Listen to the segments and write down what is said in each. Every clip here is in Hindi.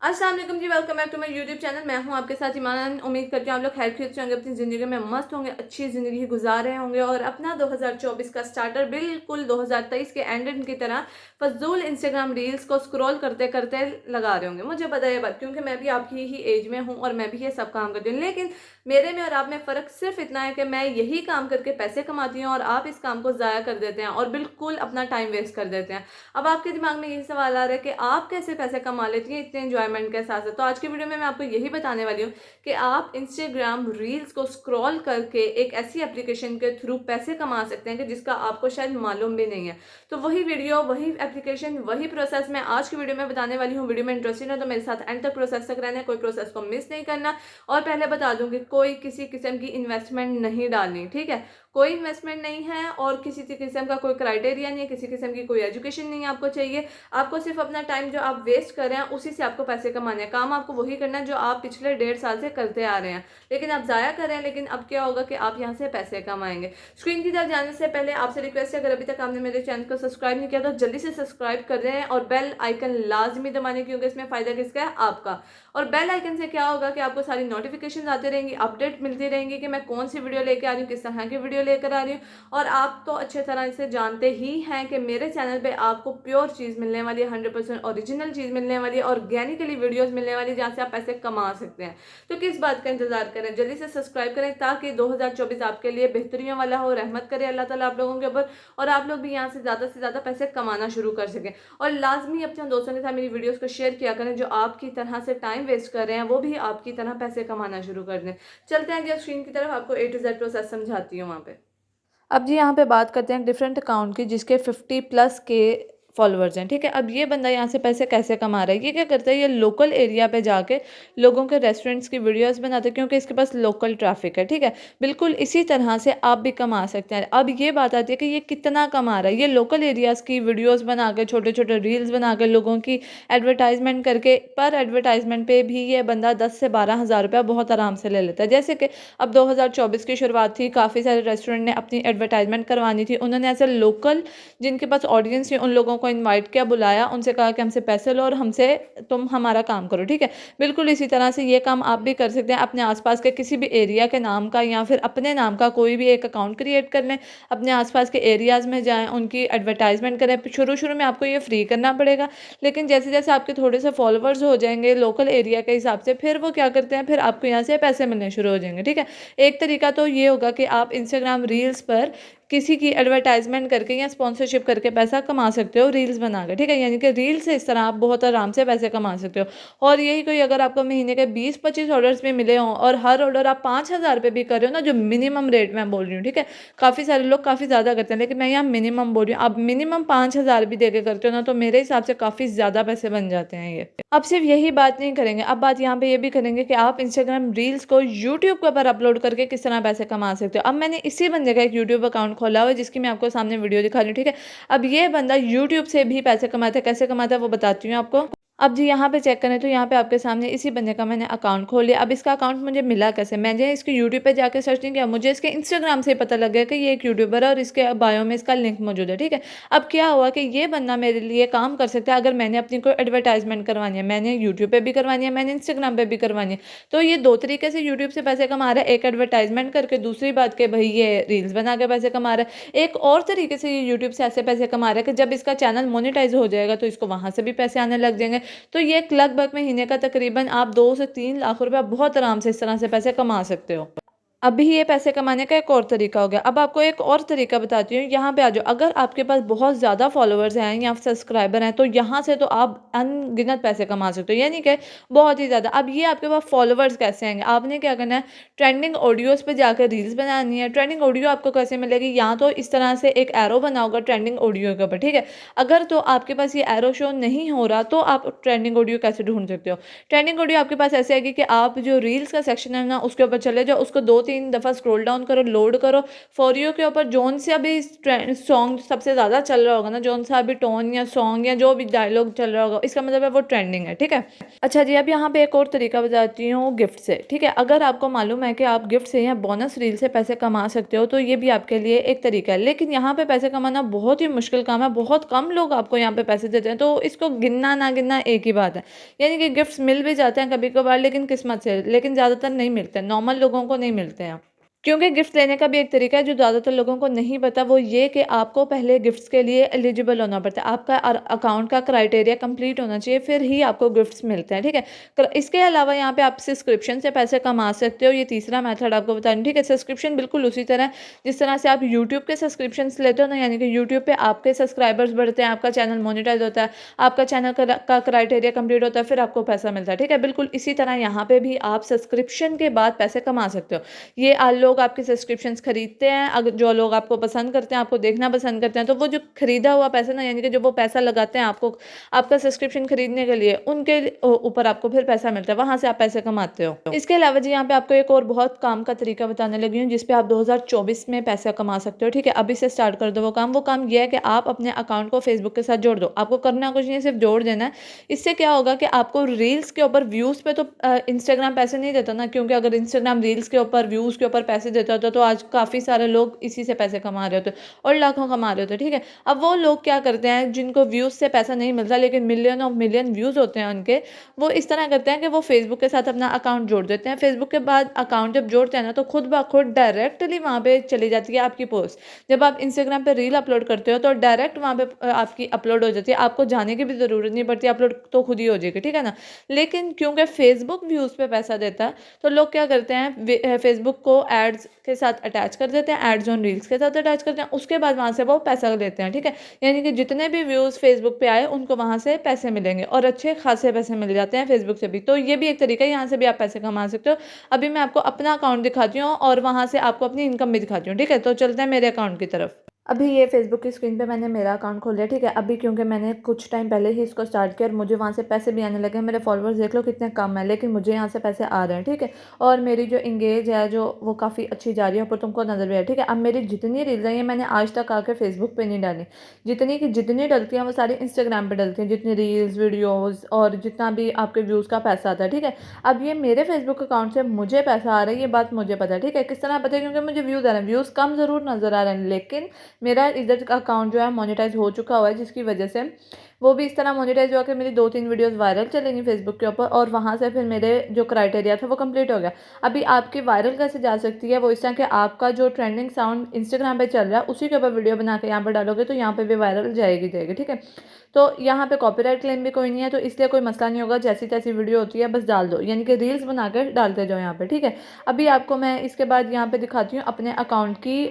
अस्सलाम वालेकुम जी, welcome back to my YouTube channel. मैं हूं आपके साथ ईमान। उम्मीद करती हूँ आप लोग खैर खैरियत से होंगे, अपनी ज़िंदगी में मस्त होंगे, अच्छी ज़िंदगी गुजार रहे होंगे और अपना 2024 का स्टार्टर बिल्कुल 2023 के एंड की तरह फजूल इंस्टाग्राम रील्स को स्क्रॉल करते करते लगा रहे होंगे। मुझे पता है ये बात, क्योंकि मैं भी आपकी ही एज में हूँ और मैं भी ये सब काम करती हूँ। लेकिन मेरे में और आप में फ़र्क सिर्फ इतना है कि मैं यही काम करके पैसे कमाती हूँ और आप इस काम को ज़ाया कर देते हैं और बिल्कुल अपना टाइम वेस्ट कर देते हैं। अब आपके दिमाग में यही सवाल आ रहा है कि आप कैसे पैसे कमा लेती हैं इतने एंजॉयमेंट के साथ साथ। तो आज की वीडियो में मैं आपको यही बताने वाली हूँ कि आप इंस्टाग्राम रील्स को स्क्रॉल करके एक ऐसी एप्लीकेशन के थ्रू पैसे कमा सकते हैं कि जिसका आपको शायद मालूम भी नहीं है। तो वही वीडियो, वही एप्लीकेशन, वही प्रोसेस मैं आज की वीडियो में बताने वाली हूँ। वीडियो में इंटरेस्टेड है तो मेरे साथ एंड तक प्रोसेस तक रहना है, कोई प्रोसेस को मिस नहीं करना। और पहले बता दूं कि कोई किसी किस्म की इन्वेस्टमेंट नहीं डालनी, ठीक है। कोई इन्वेस्टमेंट नहीं है और किसी किस्म का कोई क्राइटेरिया नहीं है, किसी किस्म की कोई एजुकेशन नहीं है आपको चाहिए। आपको सिर्फ अपना टाइम जो आप वेस्ट कर रहे हैं उसी से आपको पैसे कमाने हैं। काम आपको वही करना है जो आप पिछले 1.5 साल से करते आ रहे हैं, लेकिन आप ज़ाया कर रहे हैं। लेकिन अब क्या होगा कि आप यहाँ से पैसे कमाएंगे। स्क्रीन की तरफ जाने से पहले आपसे रिक्वेस्ट है, अगर अभी तक आपने मेरे चैनल को सब्सक्राइब नहीं किया तो जल्दी से सब्सक्राइब कर दें और बेल आइकन लाजमी दबाने, क्योंकि इसमें फ़ायदा किसका है? आपका। और बेल आइकन से क्या होगा कि आपको सारी नोटिफिकेशन आती रहेंगी, अपडेट मिलती रहेंगी कि मैं कौन सी वीडियो लेकर आ रही हूँ, किस तरह की वीडियो लेकर आ रही हूँ। और आप तो अच्छे तरह से जानते ही हैं कि मेरे चैनल पे आपको प्योर चीज़ मिलने वाली है, 100% ओरिजिनल चीज़ मिलने वाली है, ऑर्गेनिकली वीडियोस मिलने वाली है जहाँ से आप पैसे कमा सकते हैं। तो किस बात का इंतजार करें, जल्दी से सब्सक्राइब करें ताकि 2024 आपके लिए बेहतरियों वाला हो। रहमत करे अल्लाह ताला आप लोगों के ऊपर और आप लोग भी यहाँ से ज़्यादा पैसे कमाना शुरू कर सकें। और लाजमी अपने दोस्तों के साथ मेरी वीडियोज़ को शेयर किया करें जो आपकी तरह से टाइम वेस्ट कर रहे हैं, वो भी आपकी तरह पैसे कमाना शुरू कर दें। चलते हैं जी स्क्रीन की तरफ, आपको A to Z प्रोसेस समझाती हूँ वहाँ पे। अब जी यहाँ पे बात करते हैं डिफरेंट अकाउंट की जिसके 50+ के फॉलोअर्स हैं, ठीक है। अब ये बंदा यहाँ से पैसे कैसे कमा रहा है, ये क्या करता है, ये लोकल एरिया पे जाके लोगों के रेस्टोरेंट्स की वीडियोस बनाते हैं क्योंकि इसके पास लोकल ट्रैफिक है, ठीक है। बिल्कुल इसी तरह से आप भी कमा सकते हैं। अब ये बात आती है कि ये कितना कमा रहा है। ये लोकल एरियाज़ की वीडियोज़ बना के, छोटे छोटे रील्स बना के, लोगों की एडवर्टाइजमेंट करके, पर एडवर्टाइजमेंट पे भी ये बंदा 10 से 12 हज़ार रुपया बहुत आराम से ले लेता है। जैसे कि अब 2024 की शुरुआत थी, काफ़ी सारे रेस्टोरेंट ने अपनी एडवर्टाइजमेंट करवानी थी। उन्होंने ऐसे लोकल जिनके पास ऑडियंस थी उन लोगों को इनवाइट किया, बुलाया, उनसे कहा कि हमसे पैसे लो और हमसे तुम हमारा काम करो, ठीक है। बिल्कुल इसी तरह से ये काम आप भी कर सकते हैं। अपने आसपास के किसी भी एरिया के नाम का या फिर अपने नाम का कोई भी एक अकाउंट क्रिएट कर लें, अपने आसपास के एरियाज़ में जाएँ, उनकी एडवर्टाइजमेंट करें। शुरू शुरू में आपको ये फ्री करना पड़ेगा, लेकिन जैसे जैसे आपके थोड़े से फॉलोवर्स हो जाएंगे लोकल एरिया के हिसाब से, फिर वो क्या करते हैं, फिर आपको यहाँ से पैसे मिलने शुरू हो जाएंगे, ठीक है। एक तरीका तो ये होगा कि आप इंस्टाग्राम रील्स पर किसी की एडवर्टाइजमेंट करके या स्पॉन्सरशिप करके पैसा कमा सकते हो रील्स बनाकर, ठीक है। यानी कि रील से इस तरह आप बहुत आराम से पैसे कमा सकते हो। और यही कोई अगर आपको महीने के 20-25 ऑर्डर्स भी मिले हों और हर ऑर्डर आप 5,000 रुपये भी कर रहे हो ना, जो मिनिमम रेट मैं बोल रही हूँ, ठीक है। काफ़ी सारे लोग काफ़ी ज़्यादा करते हैं, लेकिन मैं यहाँ मिनिमम बोल रही हूँ। आप मिनिमम 5,000 भी दे के करते हो ना, तो मेरे हिसाब से काफ़ी ज़्यादा पैसे बन जाते हैं ये। अब सिर्फ यही बात नहीं करेंगे, अब बात यहाँ पे ये भी करेंगे कि आप इंस्टाग्राम रील्स को यूट्यूब के ऊपर अपलोड करके किस तरह पैसे कमा सकते हो। अब मैंने इसी बंदे का एक यूट्यूब अकाउंट खोला हुआ है जिसकी मैं आपको सामने वीडियो दिखा रही हूँ, ठीक है। अब ये बंदा यूट्यूब से भी पैसे कमाता है, कैसे कमाता है वो बताती हूँ आपको। अब जी यहाँ पे चेक करें तो यहाँ पे आपके सामने इसी बंदे का मैंने अकाउंट खोल लिया। अब इसका अकाउंट मुझे मिला कैसे, मैंने इसके यूट्यूब पे जाके सर्च नहीं किया, मुझे इसके इंस्टाग्राम से पता लग गया कि ये एक यूट्यूबर है और इसके बायो में इसका लिंक मौजूद है, ठीक है। अब क्या हुआ कि ये बंदा मेरे लिए काम कर सकता है अगर मैंने अपनी कोई एडवर्टाइजमेंट करवानी है। मैंने यूट्यूब पर भी करवानी है, मैंने इंस्टाग्राम पर भी करवानी है। तो ये दो तरीके से यूट्यूब से पैसे कमा रहा है, एक एडवर्टाइजमेंट करके, दूसरी बात के भाई ये रील्स बना के पैसे कमा रहा है। एक और तरीके से ये यूट्यूब से ऐसे पैसे कमा रहा है कि जब इसका चैनल मोनेटाइज हो जाएगा तो इसको वहां से भी पैसे आने लग जाएंगे। तो ये लगभग महीने का तकरीबन आप 2 से 3 लाख रुपया बहुत आराम से इस तरह से पैसे कमा सकते हो। अभी ये पैसे कमाने का एक और तरीका हो गया। अब आपको एक और तरीका बताती हूँ, यहाँ पे आ जाओ। अगर आपके पास बहुत ज़्यादा फॉलोअर्स हैं या सब्सक्राइबर हैं तो यहाँ से तो आप अनगिनत पैसे कमा सकते हो, यानी कि बहुत ही ज़्यादा। अब ये आपके पास फॉलोअर्स कैसे आएंगे, आपने क्या करना है, ट्रेंडिंग ऑडियोज़ पे जाकर रील्स बनानी है। ट्रेंडिंग ऑडियो आपको कैसे मिलेगी, यहाँ तो इस तरह से एक एरो बना होगा ट्रेंडिंग ऑडियो के ऊपर, ठीक है। अगर तो आपके पास ये एरो शो नहीं हो रहा तो आप ट्रेंडिंग ऑडियो कैसे ढूंढ सकते हो। ट्रेंडिंग ऑडियो आपके पास ऐसे आएगी कि आप जो रील्स का सेक्शन है ना उसके ऊपर चले जाओ, उसको दो 2-3 दफ़ा स्क्रॉल डाउन करो, लोड करो, फॉर यू के ऊपर जौन से अभी सॉन्ग सबसे ज़्यादा चल रहा होगा ना, जौन सा अभी टोन या सॉन्ग या जो भी डायलॉग चल रहा होगा, इसका मतलब है वो ट्रेंडिंग है, ठीक है। अच्छा जी, अब यहाँ पे एक और तरीका बताती हूँ गिफ्ट से, ठीक है। अगर आपको मालूम है कि आप गिफ्ट से या बोनस रील से पैसे कमा सकते हो, तो ये भी आपके लिए एक तरीका है। लेकिन यहाँ पे पैसे कमाना बहुत ही मुश्किल काम है, बहुत कम लोग आपको यहाँ पे पैसे देते हैं, तो इसको गिनना ना गिनना एक ही बात है। यानी कि गिफ्ट्स मिल भी जाते हैं कभी कभार, लेकिन किस्मत से, लेकिन ज़्यादातर नहीं मिलते, नॉर्मल लोगों को नहीं मिलते हैं। क्योंकि गिफ्ट लेने का भी एक तरीका है जो ज़्यादातर लोगों को नहीं पता, वो ये कि आपको पहले गिफ्ट्स के लिए एलिजिबल होना पड़ता है। आपका अकाउंट का क्राइटेरिया कंप्लीट होना चाहिए, फिर ही आपको गिफ्ट्स मिलते हैं, ठीक है। इसके अलावा यहाँ पे आप सब्सक्रिप्शन से पैसे कमा सकते हो, ये तीसरा मेथड आपको बता रही हूँ, ठीक है। सब्सक्रिप्शन बिल्कुल उसी तरह जिस तरह से आप यूट्यूब के सब्सक्रिप्शन लेते हो ना, यानी कि यूट्यूब पे आपके सब्सक्राइबर्स बढ़ते हैं, आपका चैनल मोनिटाइज होता है, आपका चैनल का क्राइटेरिया कंप्लीट होता है, फिर आपको पैसा मिलता है, ठीक है। बिल्कुल इसी तरह यहाँ पे भी आप सब्सक्रिप्शन के बाद पैसे कमा सकते हो। ये लोग आपके सब्सक्रिप्शंस खरीदते हैं, अगर जो लोग आपको पसंद करते हैं, आपको देखना पसंद करते हैं, तो वो जो खरीदा हुआ पैसा ना, यानी कि जो वो पैसा लगाते हैं आपको आपका सब्सक्रिप्शन खरीदने के लिए, उनके ऊपर आपको फिर पैसा मिलता है, वहां से आप पैसे कमाते हो। इसके अलावा जी यहाँ पे आपको एक और बहुत काम का तरीका बताने लगी हूँ, जिसपे आप 2024 में पैसा कमा सकते हो, ठीक है। अभी से स्टार्ट कर दो वो काम। वो काम यह है कि आप अपने अकाउंट को फेसबुक के साथ जोड़ दो। आपको करना कुछ नहीं, सिर्फ जोड़ देना है। इससे क्या होगा कि आपको रील्स के ऊपर व्यूज पे तो इंस्टाग्राम पैसे नहीं देता ना, क्योंकि अगर इंस्टाग्राम रील्स के ऊपर व्यूज के ऊपर पैसे देता होता तो आज काफ़ी सारे लोग इसी से पैसे कमा रहे होते और लाखों कमा रहे होते, ठीक है। अब वो लोग क्या करते हैं जिनको व्यूज़ से पैसा नहीं मिलता, लेकिन मिलियन ऑफ मिलियन व्यूज़ होते हैं उनके, वो इस तरह करते हैं कि वो फेसबुक के साथ अपना अकाउंट जोड़ देते हैं। फेसबुक के बाद अकाउंट जब जोड़ते हैं ना, तो खुद ब खुद डायरेक्टली वहाँ पे चली जाती है आपकी पोस्ट। जब आप इंस्टाग्राम पे रील अपलोड करते हो तो डायरेक्ट वहाँ पे आपकी अपलोड हो जाती है, आपको जाने की भी ज़रूरत नहीं पड़ती, अपलोड तो खुद ही हो जाएगी, ठीक है ना। लेकिन क्योंकि फेसबुक व्यूज़ पे पैसा देता है, तो लोग क्या करते हैं, फेसबुक को एड्स के साथ अटैच कर देते हैं, एड्स ऑन रील्स के साथ अटैच करते हैं, उसके बाद वहाँ से वो पैसा लेते हैं, ठीक है। यानी कि जितने भी व्यूज़ फेसबुक पे आए उनको वहाँ से पैसे मिलेंगे, और अच्छे खासे पैसे मिल जाते हैं फेसबुक से भी। तो ये भी एक तरीका है, यहाँ से भी आप पैसे कमा सकते हो। अभी मैं आपको अपना अकाउंट दिखाती हूँ और वहाँ से आपको अपनी इनकम भी दिखाती हूँ, ठीक है। तो चलते हैं मेरे अकाउंट की तरफ। अभी ये फेसबुक की स्क्रीन पे मैंने मेरा अकाउंट खोल लिया, ठीक है। अभी क्योंकि मैंने कुछ टाइम पहले ही इसको स्टार्ट किया और मुझे वहाँ से पैसे भी आने लगे। मेरे फॉलोअर्स देख लो कितने कम है, लेकिन मुझे यहाँ से पैसे आ रहे हैं, ठीक है। और मेरी जो इंगेज है जो वो काफ़ी अच्छी जा रही है, ऊपर तुमको नजर भी है, ठीक है। अब मेरी जितनी रील्स हैं, ये मैंने आज तक आके फेसबुक पे नहीं डाली। जितनी की जितनी डलती हैं वो सारी इंस्टाग्राम पर डलती हैं, जितनी रील्स वीडियोज़ और जितना भी आपके व्यूज़ का पैसा आता है, ठीक है। अब ये मेरे फेसबुक अकाउंट से मुझे पैसा आ रहा है, ये बात मुझे पता है, ठीक है। किस तरह पता है? क्योंकि मुझे व्यूज़ आ रहे हैं। व्यूज़ कम ज़रूर नज़र आ रहे हैं, लेकिन मेरा इधर अकाउंट जो है मोनेटाइज हो चुका हुआ है, जिसकी वजह से वो भी इस तरह मोनेटाइज हुआ कि मेरी 2-3 वीडियोस वायरल चलेंगी फेसबुक के ऊपर, और वहाँ से फिर मेरे जो क्राइटेरिया था वो कंप्लीट हो गया। अभी आपकी वायरल कैसे जा सकती है? वो इस तरह कि आपका जो ट्रेंडिंग साउंड इंस्टाग्राम पे चल रहा है उसी के ऊपर वीडियो बना के यहाँ पर डालोगे, तो यहाँ पर भी वायरल जाएगी, ठीक है। तो यहाँ पे कॉपीराइट क्लेम भी कोई नहीं है, तो इसलिए कोई मसला नहीं होगा। जैसी तैसी वीडियो होती है बस डाल दो, यानी कि रील्स बना कर डालते जाओ यहाँ पे, ठीक है। अभी आपको मैं इसके बाद यहाँ पे दिखाती हूँ अपने अकाउंट की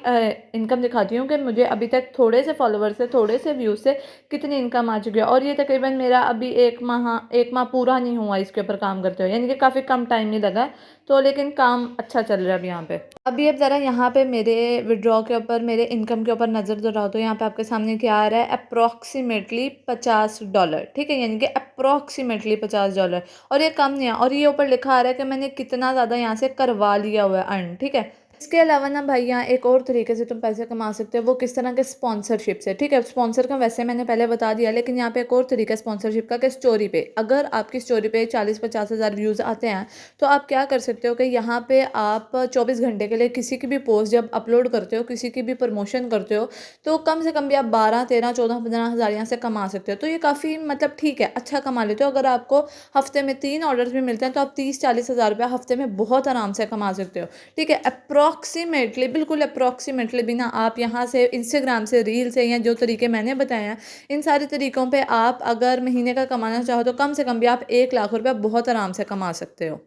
इनकम दिखाती हूँ कि मुझे अभी तक थोड़े से फॉलोवर से, थोड़े से व्यूज से कितनी इनकम आ चुकी है। और ये तकरीबन मेरा अभी एक माह पूरा नहीं हुआ इसके ऊपर काम करते हुए, यानी कि काफ़ी कम टाइम नहीं लगा, तो लेकिन काम अच्छा चल रहा है अभी यहाँ पे। अभी अब ज़रा यहाँ पे मेरे विड्रॉ के ऊपर, मेरे इनकम के ऊपर नज़र दोहराओ, तो यहाँ पे आपके सामने क्या आ रहा है? अप्रॉक्सीमेटली $50, ठीक है, यानी कि अप्रॉक्सीमेटली $50, और ये कम नहीं है। और ये ऊपर लिखा आ रहा है कि मैंने कितना ज़्यादा यहाँ से करवा लिया हुआ है अर्न, ठीक है। इसके अलावा ना भाई, यहाँ एक और तरीके से तुम पैसे कमा सकते हो, वो किस तरह के? स्पॉन्सरशिप से, ठीक है। स्पॉन्सर का वैसे मैंने पहले बता दिया, लेकिन यहाँ पे एक और तरीका है स्पॉन्सरशिप का कि स्टोरी पे, अगर आपकी स्टोरी पे 40-50 हज़ार व्यूज़ आते हैं, तो आप क्या कर सकते हो कि यहाँ पे आप 24 घंटे के लिए किसी की भी पोस्ट जब अपलोड करते हो, किसी की भी प्रमोशन करते हो, तो कम से कम भी आप 12, 13, 14, 15 हज़ार यहाँ से कमा सकते हो। तो ये काफ़ी मतलब ठीक है, अच्छा कमा लेते हो। अगर आपको हफ्ते में 3 ऑर्डर्स भी मिलते हैं, तो आप 30-40 हज़ार रुपया हफ्ते में बहुत आराम से कमा सकते हो, ठीक है। अप्रॉक्सीमेटली, बिल्कुल अप्रॉक्सीमेटली भी ना, आप यहाँ से इंस्टाग्राम से, रील से, या जो तरीके मैंने बताए हैं, इन सारे तरीकों पे आप अगर महीने का कमाना चाहो तो कम से कम भी आप 1 लाख रुपया बहुत आराम से कमा सकते हो।